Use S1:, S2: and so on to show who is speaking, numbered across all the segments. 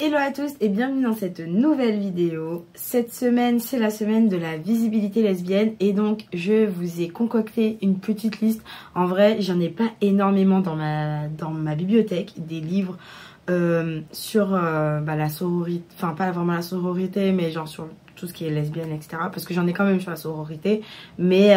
S1: Hello à tous et bienvenue dans cette nouvelle vidéo. Cette semaine, c'est la semaine de la visibilité lesbienne et donc je vous ai concocté une petite liste. En vrai, j'en ai pas énormément dans ma bibliothèque, des livres sur la sororité, enfin pas vraiment la sororité, mais genre sur tout ce qui est lesbienne, etc. Parce que j'en ai quand même sur la sororité, mais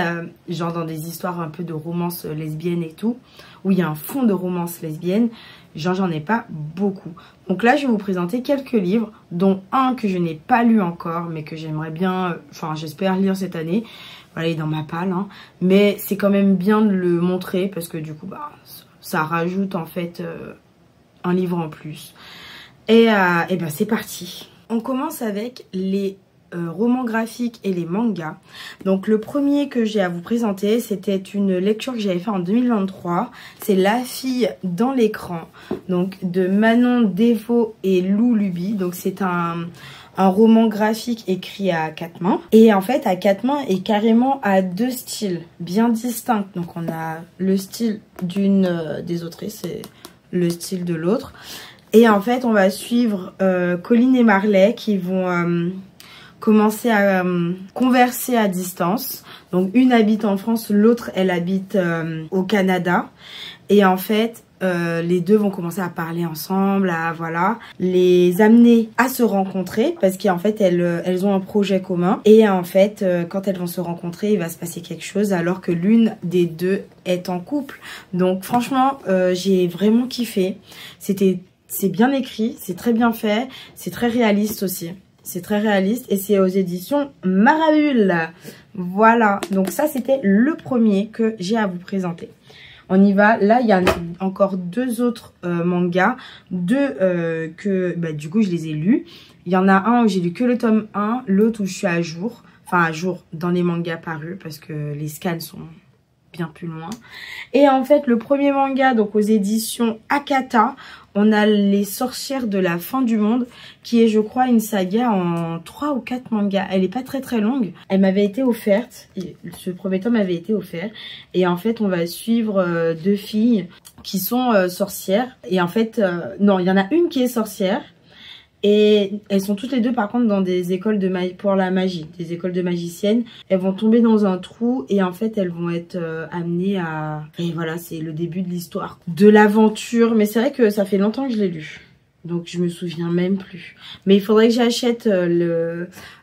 S1: genre dans des histoires un peu de romance lesbienne et tout, où il y a un fond de romance lesbienne. J'en ai pas beaucoup. Donc là, je vais vous présenter quelques livres, dont un que je n'ai pas lu encore, mais que j'aimerais bien, j'espère lire cette année. Voilà, il est dans ma palle, hein. Mais c'est quand même bien de le montrer, parce que du coup, ça rajoute en fait un livre en plus. Et c'est parti. On commence avec les romans graphiques et les mangas. Donc le premier que j'ai à vous présenter, c'était une lecture que j'avais fait en 2023. C'est La fille dans l'écran, donc de Manon Devaux et Lou Luby. Donc c'est un roman graphique écrit à quatre mains. Et en fait, à quatre mains et carrément à deux styles bien distincts. Donc on a le style d'une des autrices et le style de l'autre. Et en fait, on va suivre Colline et Marley qui vont commencer à converser à distance. Donc une habite en France, l'autre elle habite au Canada. Et en fait, les deux vont commencer à parler ensemble, à les amener à se rencontrer parce qu'en fait elles ont un projet commun. Et en fait, quand elles vont se rencontrer, il va se passer quelque chose alors que l'une des deux est en couple. Donc franchement, j'ai vraiment kiffé. C'est bien écrit, c'est très bien fait, c'est très réaliste aussi. C'est très réaliste et c'est aux éditions Marabule. Voilà, donc ça c'était le premier que j'ai à vous présenter. On y va. Là, il y a encore deux autres mangas. Deux que du coup je les ai lus. Il y en a un où j'ai lu que le tome 1, l'autre où je suis à jour. Enfin à jour dans les mangas parus parce que les scans sont bien plus loin. Et en fait, le premier manga, donc aux éditions Akata, on a Les sorcières de la fin du monde, qui est, je crois, une saga en 3 ou 4 mangas. Elle est pas très très longue. Elle m'avait été offerte. Ce premier tome avait été offert. Et en fait, on va suivre deux filles qui sont sorcières. Et en fait, non, il y en a une qui est sorcière. Et elles sont toutes les deux par contre dans des écoles de pour la magie, des écoles de magiciennes. Elles vont tomber dans un trou et en fait elles vont être amenées à... Et voilà, c'est le début de l'histoire, de l'aventure. Mais c'est vrai que ça fait longtemps que je l'ai lu, donc je me souviens même plus. Mais il faudrait que j'achète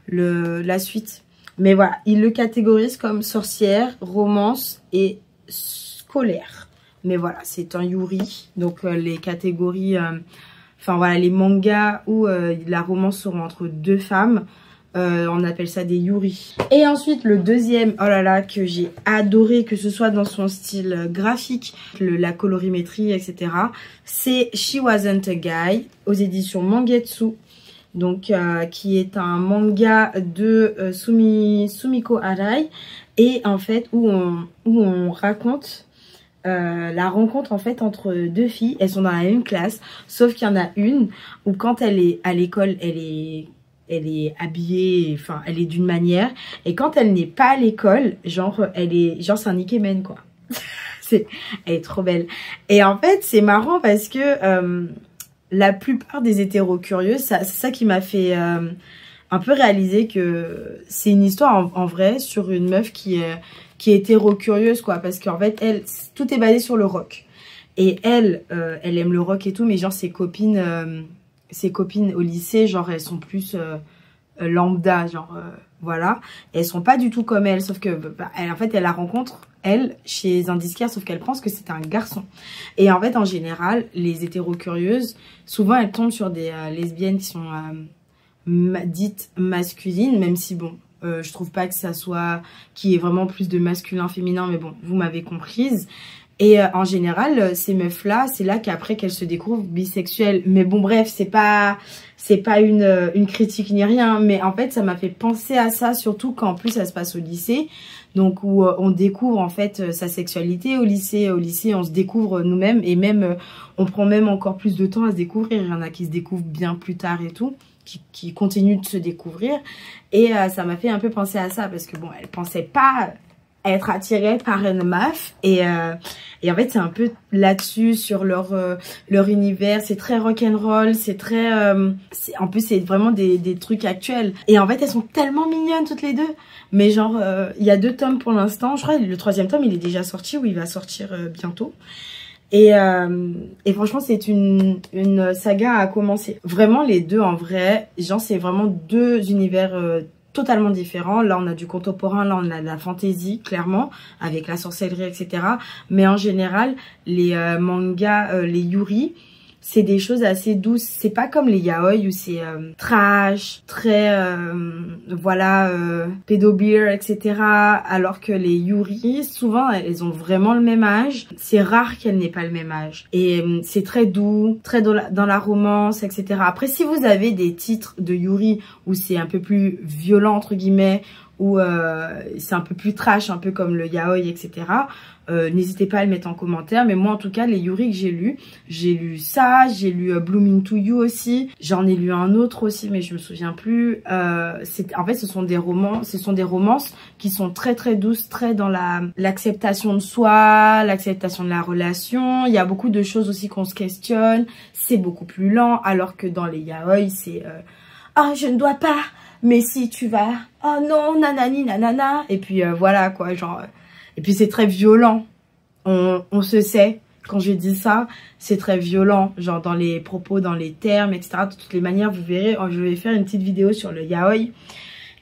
S1: la suite. Mais voilà, ils le catégorisent comme sorcière, romance et scolaire. Mais voilà, c'est un yuri, donc les catégories... Enfin voilà, les mangas où la romance sera entre deux femmes, on appelle ça des yuri. Et ensuite le deuxième, oh là là, que j'ai adoré, que ce soit dans son style graphique, la colorimétrie, etc. C'est She Wasn't a Guy, aux éditions Mangetsu. Donc qui est un manga de Sumiko Arai. Et en fait où on raconte... la rencontre en fait entre deux filles. Elles sont dans la même classe, sauf qu'il y en a une où quand elle est à l'école, elle est habillée, enfin elle est d'une manière, et quand elle n'est pas à l'école, genre c'est un ikemen quoi. Elle est trop belle. Et en fait c'est marrant parce que la plupart des hétéros curieux, c'est ça qui m'a fait un peu réaliser que c'est une histoire en vrai sur une meuf qui est hétéro-curieuse quoi, parce qu'en fait elle, tout est basé sur le rock et elle aime le rock et tout, mais genre ses copines au lycée, genre elles sont plus lambda, genre voilà, et elles sont pas du tout comme elle, sauf que en fait elle la rencontre elle chez un disquaire, sauf qu'elle pense que c'est un garçon. Et en fait en général les hétéro-curieuses, souvent elles tombent sur des lesbiennes qui sont dites masculines, même si bon je trouve pas que ça soit qu'il y ait vraiment plus de masculin féminin, mais bon, vous m'avez comprise. Et en général, ces meufs-là, c'est là qu'après qu'elles se découvrent bisexuelles. Mais bon, bref, c'est pas une critique ni rien. Mais en fait, ça m'a fait penser à ça, surtout quand en plus ça se passe au lycée. Donc où on découvre en fait sa sexualité au lycée. Au lycée, on se découvre nous-mêmes et même on prend même encore plus de temps à se découvrir. Il y en a qui se découvrent bien plus tard et tout, qui continuent de se découvrir. Et ça m'a fait un peu penser à ça parce que bon, elle être attiré par une meuf et en fait c'est un peu là-dessus sur leur univers. C'est très rock'n'roll, c'est très en plus c'est vraiment des trucs actuels et en fait elles sont tellement mignonnes toutes les deux. Mais genre il y a 2 tomes pour l'instant, je crois le 3e tome il est déjà sorti ou il va sortir bientôt. Et franchement c'est une saga à commencer. Vraiment les deux en vrai, genre c'est vraiment 2 univers totalement différents. Là on a du contemporain, là on a de la fantasy clairement avec la sorcellerie etc. Mais en général les mangas, les yuri, c'est des choses assez douces. C'est pas comme les yaoi où c'est trash, très voilà pédobeer etc. Alors que les yuri souvent elles ont vraiment le même âge. C'est rare qu'elles n'aient pas le même âge et c'est très doux, très dans la romance etc. Après si vous avez des titres de yuri où c'est un peu plus violent entre guillemets, où c'est un peu plus trash, un peu comme le yaoi etc. N'hésitez pas à le mettre en commentaire. Mais moi en tout cas les yuri que j'ai lu ça, j'ai lu Bloom Into You aussi, j'en ai lu un autre aussi mais je me souviens plus. En fait ce sont des romances qui sont très très douces, très dans l'acceptation de soi, l'acceptation de la relation. Il y a beaucoup de choses aussi qu'on se questionne, c'est beaucoup plus lent, alors que dans les yaoi c'est oh je ne dois pas, mais si tu vas, oh non nanani nanana, et puis voilà quoi, genre et puis c'est très violent, on se sait quand je dis ça, c'est très violent, genre dans les propos, dans les termes etc. De toutes les manières vous verrez, je vais faire une petite vidéo sur le yaoi.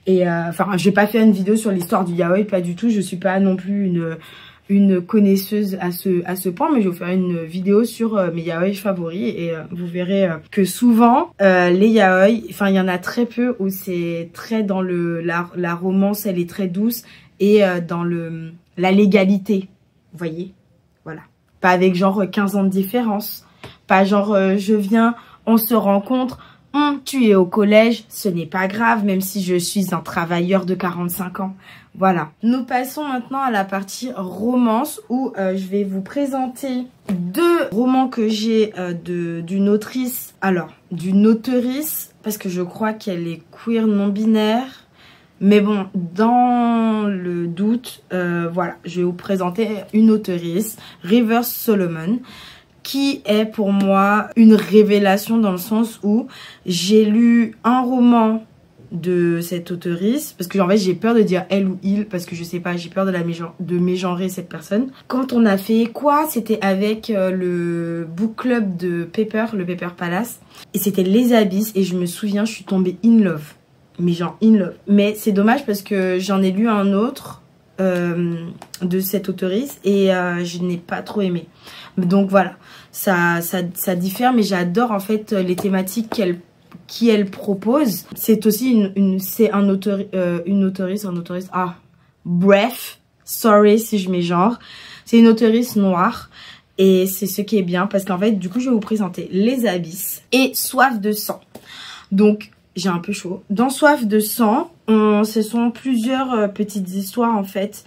S1: Et enfin je vais pas faire une vidéo sur l'histoire du yaoi, pas du tout, je suis pas non plus une connaisseuse à ce point, mais je vais vous faire une vidéo sur mes yaoi favoris et vous verrez que souvent les yaoi, enfin il y en a très peu où c'est très dans la romance, elle est très douce et dans la légalité, vous voyez, voilà, pas avec genre 15 ans de différence, pas genre je viens, on se rencontre, tu es au collège, ce n'est pas grave même si je suis un travailleur de 45 ans. Voilà. Nous passons maintenant à la partie romance où je vais vous présenter 2 romans que j'ai d'une autrice. Alors, d'une auteurice, parce que je crois qu'elle est queer non binaire. Mais bon, dans le doute, voilà, je vais vous présenter une auteurice, Rivers Solomon, qui est pour moi une révélation dans le sens où j'ai lu un roman de cette auteurice, parce que en fait j'ai peur de dire elle ou il, parce que je sais pas, j'ai peur de mégenrer cette personne. Quand on a fait quoi, c'était avec le book club de Pepper, le Pepper Palace, et c'était Les Abysses, et je me souviens, je suis tombée in love, mais genre in love. Mais c'est dommage parce que j'en ai lu un autre de cette auteurice et je n'ai pas trop aimé. Donc voilà, ça diffère, mais j'adore en fait les thématiques qu'elle propose. C'est aussi une auteurice, ah, bref, sorry si je mets genre. C'est une auteurice noire et c'est ce qui est bien parce qu'en fait, du coup, je vais vous présenter Les Abysses et Soif de sang. Donc, j'ai un peu chaud. Dans Soif de sang, ce sont plusieurs petites histoires en fait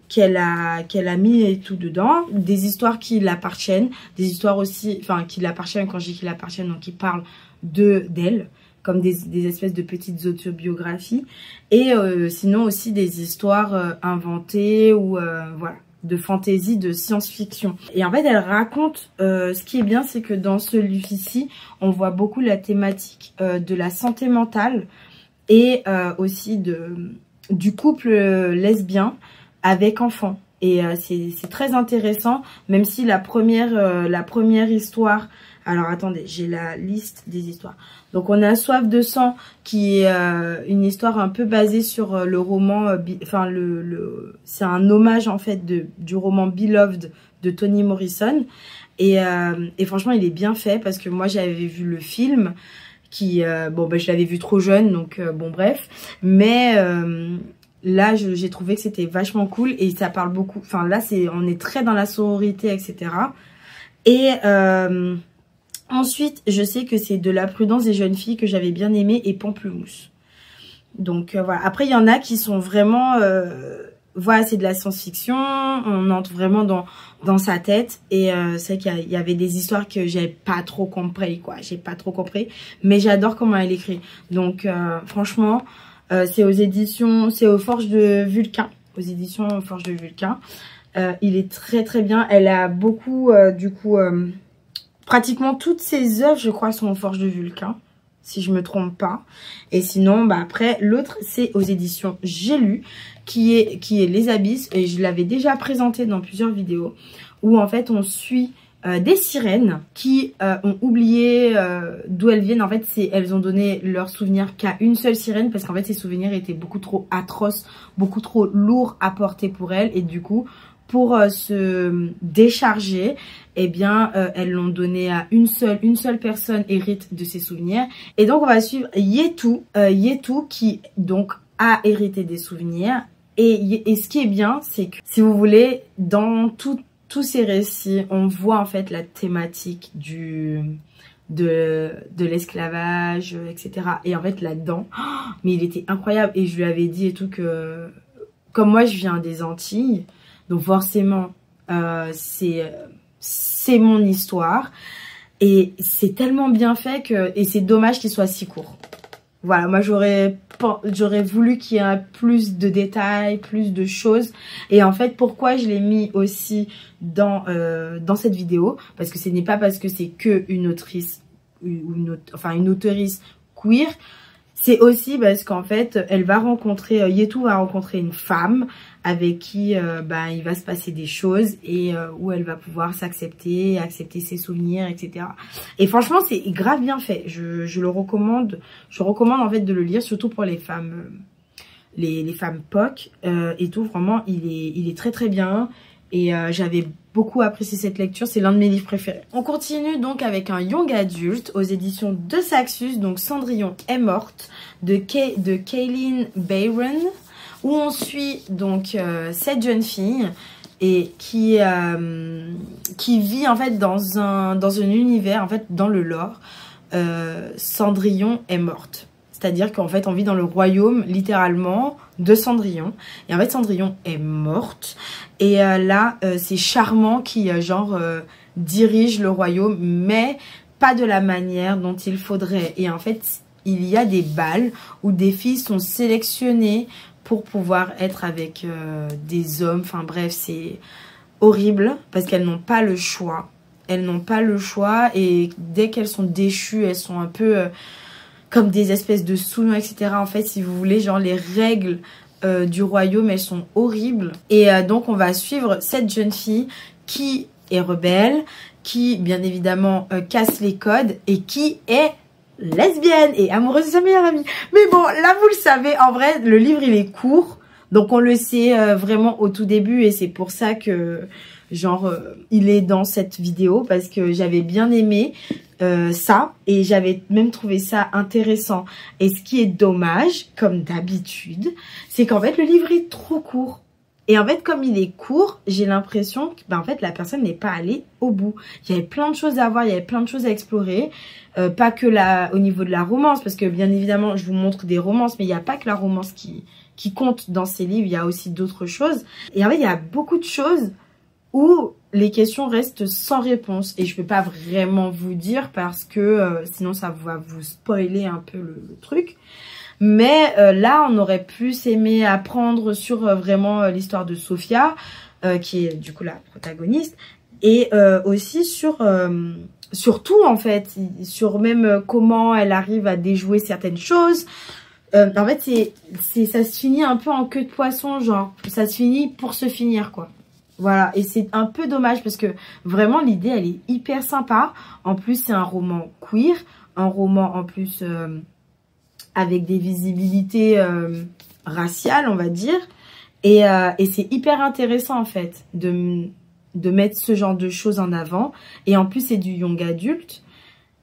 S1: qu'elle a mis et tout dedans, des histoires qui l'appartiennent, des histoires aussi, enfin qui l'appartiennent, quand je dis qui l'appartiennent, donc qui parlent d'elle, comme des espèces de petites autobiographies, et sinon aussi des histoires inventées ou voilà, de fantaisie, de science-fiction. Et en fait elle raconte, ce qui est bien c'est que dans celui-ci on voit beaucoup la thématique de la santé mentale et aussi du couple lesbien avec enfants. Et c'est très intéressant, même si la première histoire... Alors attendez, j'ai la liste des histoires. Donc on a Soif de sang qui est une histoire un peu basée sur le roman, enfin c'est un hommage en fait du roman Beloved de Toni Morrison. Et franchement il est bien fait parce que moi j'avais vu le film qui, bon bah je l'avais vu trop jeune donc bon bref. Mais... là, j'ai trouvé que c'était vachement cool et ça parle beaucoup. Enfin, là, on est très dans la sororité, etc. Et ensuite, je sais que c'est De la prudence des jeunes filles que j'avais bien aimé et Pamplemousse. Donc voilà. Après, il y en a qui sont vraiment... voilà, c'est de la science-fiction. On entre vraiment dans sa tête. Et c'est vrai qu'il y avait des histoires que j'avais pas trop compris, quoi. J'ai pas trop compris. Mais j'adore comment elle écrit. Donc franchement... C'est aux éditions, c'est aux Forges de Vulcain, aux éditions Forges de Vulcain. Il est très très bien. Elle a beaucoup, pratiquement toutes ses œuvres, je crois, sont aux Forges de Vulcain, si je me trompe pas. Et sinon, bah après, l'autre, c'est aux éditions J'ai lu, qui est Les Abysses. Et je l'avais déjà présenté dans plusieurs vidéos, où en fait, on suit des sirènes qui ont oublié d'où elles viennent. En fait, elles ont donné leurs souvenirs qu'à une seule sirène, parce qu'en fait, ces souvenirs étaient beaucoup trop atroces, beaucoup trop lourds à porter pour elles. Et du coup, pour se décharger, eh bien, elles l'ont donné à une seule personne hérite de ses souvenirs. Et donc, on va suivre Yetu, qui donc a hérité des souvenirs. Et ce qui est bien, c'est que, si vous voulez, dans tous ces récits, on voit en fait la thématique de l'esclavage, etc. Et en fait, là-dedans, mais il était incroyable. Et je lui avais dit et tout que, comme moi, je viens des Antilles, donc forcément, c'est mon histoire. Et c'est tellement bien fait et c'est dommage qu'il soit si court. Voilà, moi j'aurais voulu qu'il y ait plus de détails, plus de choses. Et en fait, pourquoi je l'ai mis aussi dans cette vidéo? Parce que ce n'est pas parce que c'est que une autrice, une auteurice queer. C'est aussi parce qu'en fait, Yetu va rencontrer une femme avec qui il va se passer des choses et où elle va pouvoir accepter ses souvenirs, etc. Et franchement, c'est grave bien fait. Je le recommande. Je recommande en fait de le lire, surtout pour les femmes, les femmes POC et tout. Vraiment, il est très très bien. Et j'avais beaucoup apprécié cette lecture, c'est l'un de mes livres préférés. On continue donc avec un young adulte aux éditions de Saxus, donc Cendrillon est morte, de Kaylin Bayron, où on suit donc cette jeune fille et qui vit en fait dans un univers, en fait dans le lore, Cendrillon est morte. C'est-à-dire qu'en fait, on vit dans le royaume, littéralement, de Cendrillon. Et en fait, Cendrillon est morte. Et là, c'est Charmant qui, dirige le royaume, mais pas de la manière dont il faudrait. Et en fait, il y a des bals où des filles sont sélectionnées pour pouvoir être avec des hommes. Enfin bref, c'est horrible parce qu'elles n'ont pas le choix. Elles n'ont pas le choix et dès qu'elles sont déchues, elles sont un peu... comme des espèces de sous, etc. En fait, si vous voulez, genre les règles du royaume, elles sont horribles. Et donc, on va suivre cette jeune fille qui est rebelle, qui, bien évidemment, casse les codes et qui est lesbienne et amoureuse de sa meilleure amie. Mais bon, là, vous le savez, en vrai, le livre, il est court. Donc, on le sait vraiment au tout début et c'est pour ça que... il est dans cette vidéo parce que j'avais bien aimé ça et j'avais même trouvé ça intéressant. Et ce qui est dommage, comme d'habitude, c'est qu'en fait le livre est trop court. Et en fait, comme il est court, j'ai l'impression que en fait, la personne n'est pas allée au bout. Il y avait plein de choses à voir, il y avait plein de choses à explorer. Pas que au niveau de la romance, parce que bien évidemment, je vous montre des romances, mais il n'y a pas que la romance qui compte dans ces livres, il y a aussi d'autres choses. Et en fait, il y a beaucoup de choses où les questions restent sans réponse. Et je peux pas vraiment vous dire parce que sinon ça va vous spoiler un peu le truc. Mais là, on aurait plus aimé apprendre sur vraiment l'histoire de Sophia, qui est du coup la protagoniste. Et aussi sur tout en fait, sur même comment elle arrive à déjouer certaines choses. En fait, ça se finit un peu en queue de poisson, genre ça se finit pour se finir quoi. Voilà, et c'est un peu dommage parce que vraiment l'idée elle est hyper sympa. En plus c'est un roman queer, un roman en plus avec des visibilités raciales on va dire. Et c'est hyper intéressant en fait de mettre ce genre de choses en avant. Et en plus c'est du young adulte,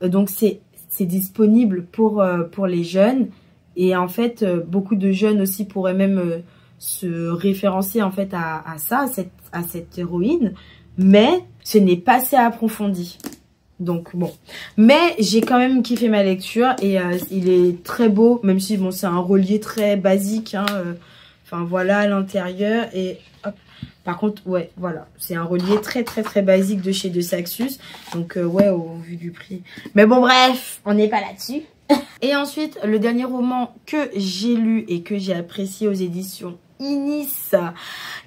S1: donc c'est disponible pour les jeunes. Et en fait beaucoup de jeunes aussi pourraient même... se référencier en fait à ça, à cette héroïne, mais ce n'est pas assez approfondi. Donc bon, mais j'ai quand même kiffé ma lecture et il est très beau, même si bon c'est un relié très basique, hein, enfin voilà à l'intérieur et hop. Par contre ouais voilà, c'est un relié très très très basique de chez De Saxus, donc ouais au vu du prix. Mais bon bref, on n'est pas là-dessus. Et ensuite, le dernier roman que j'ai lu et que j'ai apprécié aux éditions Inis,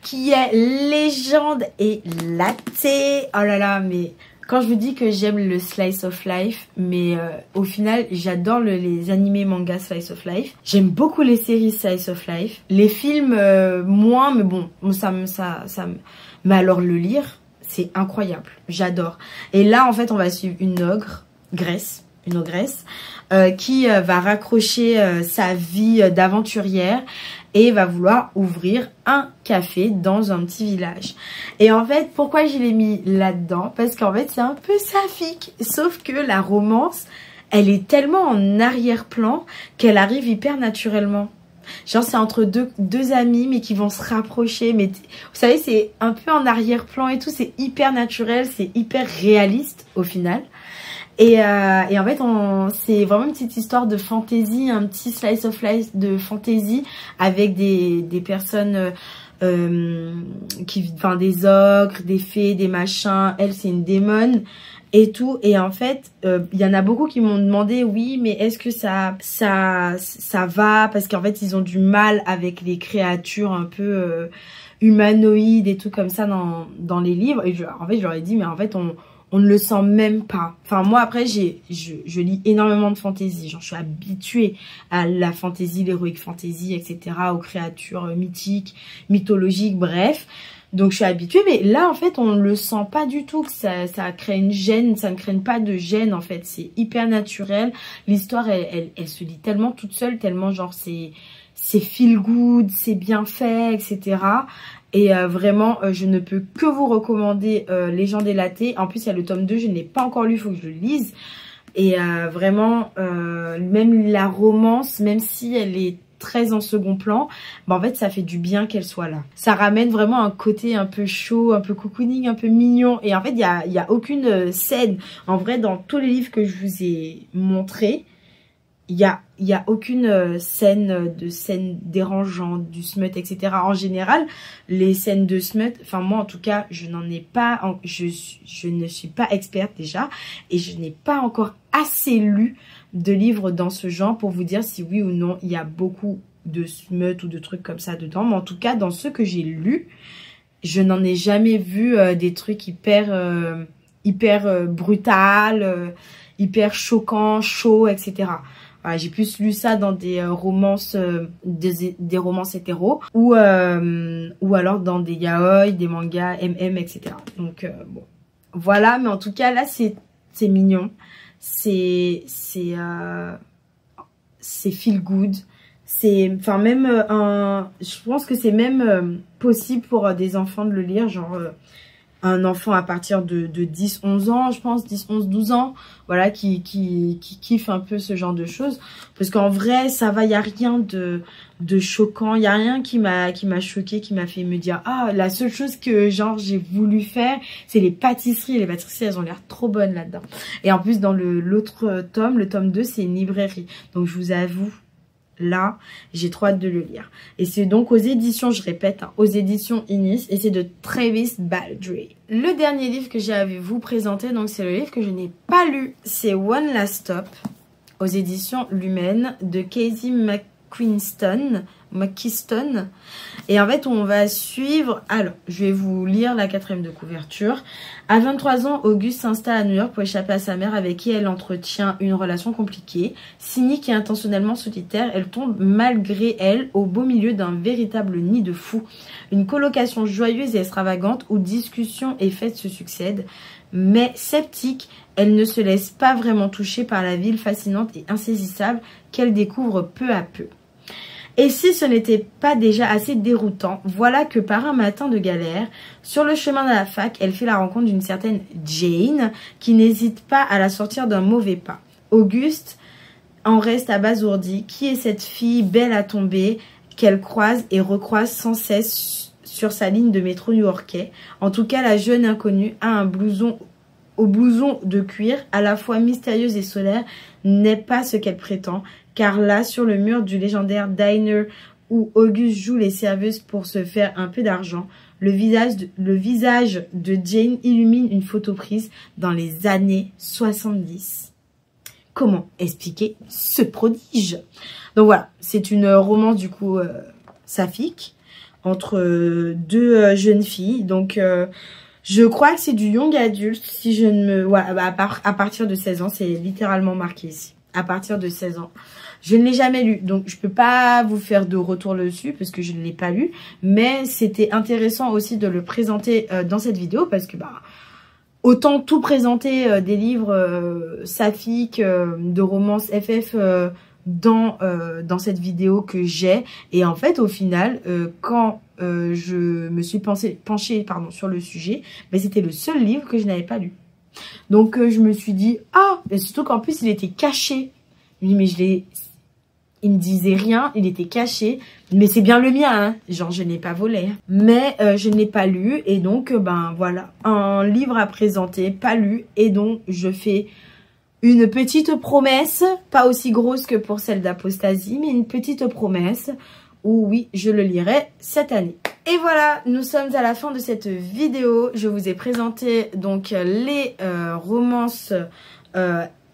S1: qui est Légende et Latte. Oh là là, mais quand je vous dis que j'aime le slice of life, mais au final, j'adore les animés manga slice of life. J'aime beaucoup les séries slice of life. Les films, moins, mais bon, mais alors le lire, c'est incroyable. J'adore. Et là, en fait, on va suivre une ogresse, qui va raccrocher sa vie d'aventurière et va vouloir ouvrir un café dans un petit village. Et en fait, pourquoi je l'ai mis là-dedans? Parce qu'en fait, c'est un peu saphique. Sauf que la romance, elle est tellement en arrière-plan qu'elle arrive hyper naturellement. Genre, c'est entre deux amis, mais qui vont se rapprocher. Mais vous savez, c'est un peu en arrière-plan et tout. C'est hyper naturel, c'est hyper réaliste au final. Et en fait, c'est vraiment une petite histoire de fantasy, un petit slice of life de fantasy avec des personnes enfin des ogres, des fées, des machins. Elle, c'est une démone et tout. Et en fait, il y en a beaucoup qui m'ont demandé, oui, mais est-ce que ça va? Parce qu'en fait, ils ont du mal avec les créatures un peu humanoïdes et tout comme ça dans les livres. Et en fait, je leur ai dit, mais en fait, on ne le sent même pas. Enfin, moi, après, je lis énormément de fantasy. Genre, je suis habituée à la fantasy, l'héroïque fantasy, etc., aux créatures mythiques, mythologiques, bref. Donc, je suis habituée. Mais là, en fait, on ne le sent pas du tout que ça crée une gêne. Ça ne crée pas de gêne, en fait. C'est hyper naturel. L'histoire, elle se lit tellement toute seule, tellement, genre, c'est feel good, c'est bien fait, etc. Et vraiment, je ne peux que vous recommander Légende et Latte. En plus, il y a le tome 2, je ne l'ai pas encore lu, il faut que je le lise. Et vraiment, même la romance, même si elle est très en second plan, bah en fait, ça fait du bien qu'elle soit là. Ça ramène vraiment un côté un peu chaud, un peu cocooning, un peu mignon. Et en fait, il y a aucune scène. En vrai, dans tous les livres que je vous ai montrés, il y a aucune scène dérangeante, du smut, etc. En général, les scènes de smut, enfin moi en tout cas, je n'en ai pas, je ne suis pas experte déjà, et je n'ai pas encore assez lu de livres dans ce genre pour vous dire si oui ou non il y a beaucoup de smut ou de trucs comme ça dedans. Mais en tout cas, dans ceux que j'ai lus, je n'en ai jamais vu des trucs hyper brutal, hyper choquant, chaud, etc. Voilà, j'ai plus lu ça dans des romances, des romances hétéros ou alors dans des yaoi, des mangas, etc. Donc bon, voilà. Mais en tout cas là, c'est mignon, c'est feel good. C'est, enfin même je pense que c'est même possible pour des enfants de le lire, genre un enfant à partir de 10-11 ans, je pense, 10-11-12 ans, voilà, qui kiffe un peu ce genre de choses. Parce qu'en vrai, ça va, il n'y a rien de choquant, il n'y a rien qui m'a choqué, qui m'a fait me dire, ah, la seule chose que, genre, j'ai voulu faire, c'est les pâtisseries. Les pâtisseries, elles ont l'air trop bonnes là-dedans. Et en plus, dans l'autre tome, le tome 2, c'est une librairie. Donc, je vous avoue, là, j'ai trop hâte de le lire. Et c'est donc aux éditions, je répète, hein, aux éditions Inis, et c'est de Travis Baldree. Le dernier livre que j'ai à vous présenter, donc c'est le livre que je n'ai pas lu, c'est One Last Stop, aux éditions Lumen, de Casey McKeeston. Et en fait, on va suivre... Alors, je vais vous lire la 4e de couverture. À 23 ans, Auguste s'installe à New York pour échapper à sa mère avec qui elle entretient une relation compliquée. Cynique et intentionnellement solitaire, elle tombe malgré elle au beau milieu d'un véritable nid de fous. Une colocation joyeuse et extravagante où discussions et fêtes se succèdent. Mais sceptique, elle ne se laisse pas vraiment toucher par la ville fascinante et insaisissable qu'elle découvre peu à peu. Et si ce n'était pas déjà assez déroutant, voilà que par un matin de galère, sur le chemin de la fac, elle fait la rencontre d'une certaine Jane qui n'hésite pas à la sortir d'un mauvais pas. Auguste en reste abasourdi. Qui est cette fille belle à tomber qu'elle croise et recroise sans cesse sur sa ligne de métro new-yorkais? En tout cas, la jeune inconnue a un blouson au blouson de cuir, à la fois mystérieuse et solaire, n'est pas ce qu'elle prétend. Car là, sur le mur du légendaire diner où Auguste joue les serveuses pour se faire un peu d'argent, le visage de Jane illumine une photo prise dans les années 70. comment expliquer ce prodige? Donc voilà, c'est une romance du coup saphique entre deux jeunes filles. Donc je crois que c'est du young adulte, si je ne me... Voilà, bah, à partir de 16 ans, c'est littéralement marqué ici. À partir de 16 ans. Je ne l'ai jamais lu, donc je peux pas vous faire de retour dessus parce que je ne l'ai pas lu. Mais c'était intéressant aussi de le présenter dans cette vidéo parce que bah autant tout présenter des livres saphiques, de romances FF dans cette vidéo que j'ai. Et en fait, au final, quand je me suis penchée sur le sujet, ben, c'était le seul livre que je n'avais pas lu. Donc, je me suis dit, ah, et surtout qu'en plus, il était caché. Je me dis, mais il me disait rien, il était caché. Mais c'est bien le mien, hein. Genre, je n'ai pas volé. Mais je ne l'ai pas lu. Et donc, ben voilà, un livre à présenter, pas lu. Et donc, je fais une petite promesse, pas aussi grosse que pour celle d'Apostasie, mais une petite promesse où oui, je le lirai cette année. Et voilà, nous sommes à la fin de cette vidéo. Je vous ai présenté donc les romances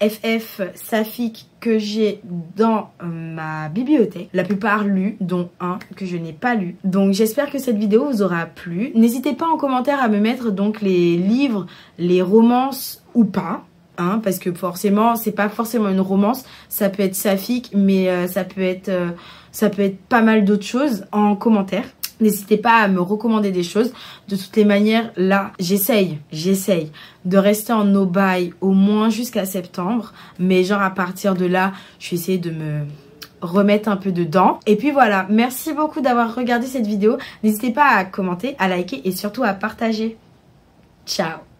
S1: FF saphiques que j'ai dans ma bibliothèque. La plupart lus, dont un que je n'ai pas lu. Donc j'espère que cette vidéo vous aura plu. N'hésitez pas en commentaire à me mettre donc les livres, les romances ou pas. Hein, parce que forcément, c'est pas forcément une romance. Ça peut être saphique, mais ça peut être pas mal d'autres choses en commentaire. N'hésitez pas à me recommander des choses. De toutes les manières, là, j'essaye de rester en no-buy au moins jusqu'à septembre. Mais genre à partir de là, je vais essayer de me remettre un peu dedans. Et puis voilà, merci beaucoup d'avoir regardé cette vidéo. N'hésitez pas à commenter, à liker et surtout à partager. Ciao!